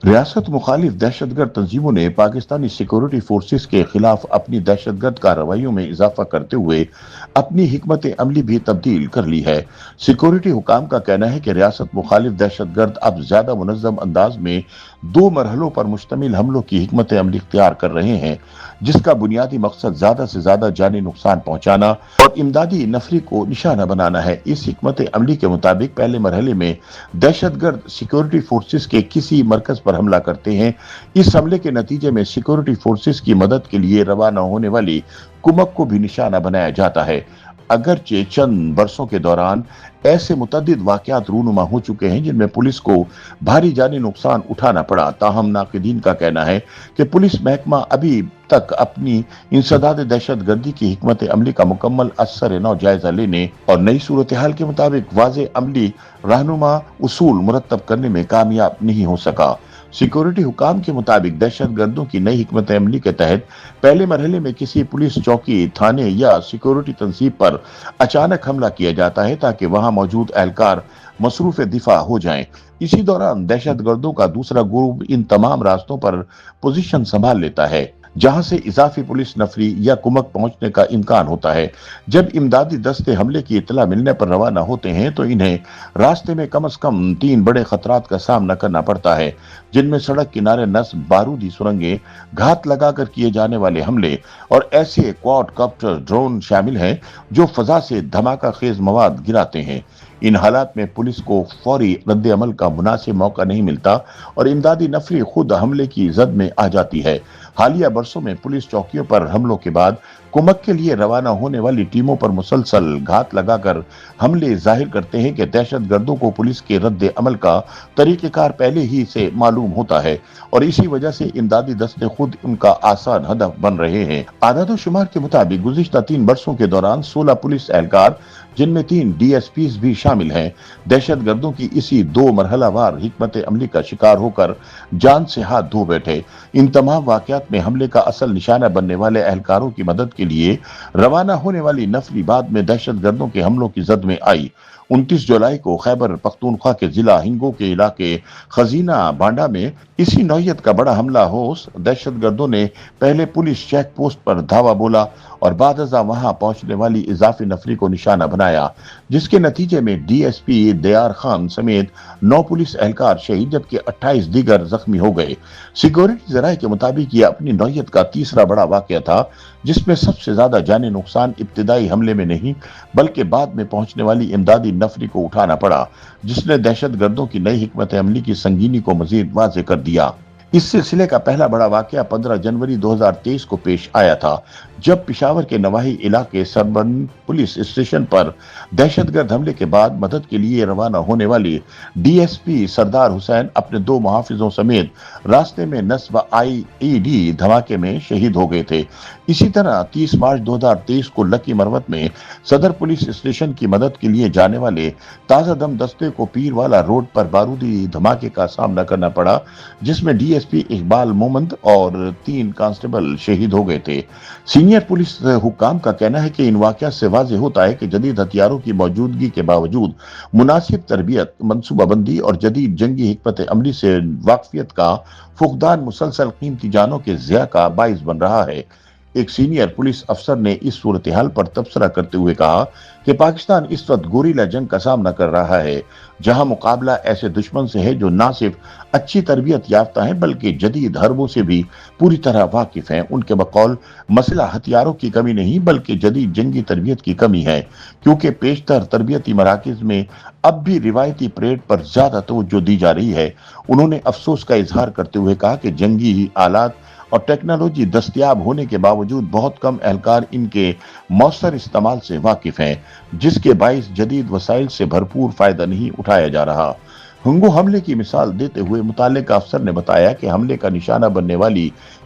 ریاست مخالف دہشت گرد تنظیموں نے پاکستانی سیکورٹی فورسز کے خلاف اپنی دہشت گرد کارروائیوں میں اضافہ کرتے ہوئے اپنی حکمت عملی بھی تبدیل کر لی ہے۔ سیکورٹی حکام کا کہنا ہے کہ ریاست مخالف دہشت گرد اب زیادہ منظم انداز میں دو مرحلوں پر مشتمل حملوں کی حکمت عملی اختیار کر رہے ہیں، جس کا بنیادی مقصد زیادہ سے زیادہ جانی نقصان پہنچانا اور امدادی نفری کو نشانہ بنانا ہے۔ اس حکمت عملی کے مطابق پہلے مرحلے میں دہشت گرد سیکورٹی فورسز کے کسی مرکز پر حملہ کرتے ہیں۔ اس حملے کے نتیجے میں سیکورٹی فورسز کی مدد کے لیے روانہ ہونے والی کمک کو بھی نشانہ بنایا جاتا ہے۔ اگرچہ چند برسوں کے دوران ایسے متعدد واقعات رونما ہو چکے ہیں جن میں پولیس کو بھاری جانی نقصان اٹھانا پڑا، تاہم ناقدین کا کہنا ہے کہ پولیس محکمہ ابھی تک اپنی انسداد دہشت گردی کی حکمت عملی کا مکمل اثر نو جائزہ لینے اور نئی صورتحال کے مطابق واضح عملی رہنما اصول مرتب کرنے میں کامیاب نہیں ہو سکا۔ سیکورٹی حکام کے مطابق دہشت گردوں کی نئی حکمت عملی کے تحت پہلے مرحلے میں کسی پولیس چوکی، تھانے یا سیکورٹی تنصیب پر اچانک حملہ کیا جاتا ہے تاکہ وہاں موجود اہلکار مصروف دفاع ہو جائیں۔ اسی دوران دہشت گردوں کا دوسرا گروپ ان تمام راستوں پر پوزیشن سنبھال لیتا ہے جہاں سے اضافی پولیس نفری یا کمک پہنچنے کا امکان ہوتا ہے۔ جب امدادی دستے حملے کی اطلاع ملنے پر روانہ ہوتے ہیں تو انہیں راستے میں کم از کم 3 بڑے خطرات کا سامنا کرنا پڑتا ہے، جن میں سڑک کنارے نصب بارودی سرنگیں، گھات لگا کر کیے جانے والے حملے اور ایسے کواد کاپٹر ڈرون شامل ہیں جو فضا سے دھماکہ خیز مواد گراتے ہیں۔ ان حالات میں پولیس کو فوری رد عمل کا مناسب موقع نہیں ملتا اور امدادی نفری خود حملے کی زد میں آ جاتی ہے۔ حالیہ برسوں میں پولیس چوکیوں پر حملوں کے بعد کمک کے لیے روانہ ہونے والی ٹیموں پر مسلسل گھات لگا کر حملے ظاہر کرتے ہیں کہ دہشت گردوں کو پولیس کے رد عمل کا طریقہ کار پہلے ہی سے معلوم ہوتا ہے اور اسی وجہ سے امدادی دستے خود ان کا آسان ہدف بن رہے ہیں۔ اعداد و شمار کے مطابق گزشتہ 3 برسوں کے دوران 16 پولیس اہلکار، جن میں 3 ڈی ایس پیز بھی شامل ہیں، دہشت گردوں کی اسی 2 مرحلہ وار حکمت عملی کا شکار ہو کر جان سے ہاتھ دھو بیٹھے۔ ان تمام واقعات میں حملے کا اصل نشانہ بننے والے اہلکاروں کی مدد کے لیے روانہ ہونے والی نفری بعد میں دہشت گردوں کے حملوں کی زد میں آئی۔ 29 جولائی کو خیبر پختونخوا کے ضلع ہنگو کے علاقے خزینہ بانڈا میں اسی نوعیت کا بڑا حملہ ہوس دہشت گردوں نے پہلے پولیس چیک پوسٹ پر دھاوا بولا اور بعد ازاں وہاں پہنچنے والی اضافی نفری کو نشانہ بنایا، جس کے نتیجے میں ڈی ایس پی دیار خان سمیت 9 پولیس اہلکار شہید جبکہ 28 دیگر زخمی ہو گئے۔ سیکورٹی ذرائع کے مطابق یہ اپنی نوعیت کا تیسرا بڑا واقعہ تھا جس میں سب سے زیادہ جانی نقصان ابتدائی حملے میں نہیں بلکہ بعد میں پہنچنے والی امدادی نفری کو اٹھانا پڑا، جس نے دہشت گردوں کی نئی حکمت عملی کی سنگینی کو مزید واضح کر دیا۔ اس سلسلے کا پہلا بڑا واقعہ 15 جنوری 2023 کو پیش آیا تھا جب پشاور کے نواحی علاقے سربن پولیس اسٹیشن پر دہشت گرد حملے کے بعد مدد کے لیے روانہ ہونے والی ڈی ایس پی سردار حسین اپنے 2 محافظوں سمیت راستے میں نصب آئی ای ڈی دھماکے میں شہید ہو گئے تھے۔ اسی طرح 30 مارچ 2023 کو لکی مروت میں صدر پولیس اسٹیشن کی مدد کے لیے جانے والے تازہ دم دستے کو پیر والا روڈ پر بارودی دھماکے کا سامنا کرنا پڑا، جس میں D S P Iqbal Momand اور 3 کانسٹیبل شہید ہو گئے تھے۔ سینئر پولیس حکام کا کہنا ہے کہ ان واقعات سے واضح ہوتا ہے کہ جدید ہتھیاروں کی موجودگی کے باوجود مناسب تربیت، منصوبہ بندی اور جدید جنگی حکمت عملی سے واقفیت کا فقدان مسلسل قیمتی جانوں کے ضیاع کا باعث بن رہا ہے۔ ایک سینئر پولیس افسر نے اس صورتحال پر تبصرہ کرتے ہوئے کہا کہ پاکستان اس وقت گوریلا جنگ کا سامنا کر رہا ہے، جہاں مقابلہ ایسے دشمن سے ہے جو نہ صرف اچھی تربیت یافتہ ہیں بلکہ جدید حربوں سے بھی پوری طرح واقف ہیں۔ ان کے بقول مسئلہ ہتھیاروں کی کمی نہیں بلکہ جدید جنگی تربیت کی کمی ہے، کیونکہ پیشتر تربیتی مراکز میں اب بھی روایتی پریڈ پر زیادہ توجہ دی جا رہی ہے۔ انہوں نے افسوس کا اظہار کرتے ہوئے کہا کہ جنگی آلات اور ٹیکنالوجی دستیاب ہونے کے باوجود بہت کم اہلکار ان کے مؤثر استعمال سے واقف ہیں، جس کے باعث جدید وسائل سے بھرپور فائدہ نہیں اٹھایا جا رہا۔ ہنگو حملے کی مثال دیتے ہوئے متعلقہ افسر نے بتایا کہ حملے کا نشانہ بننے والی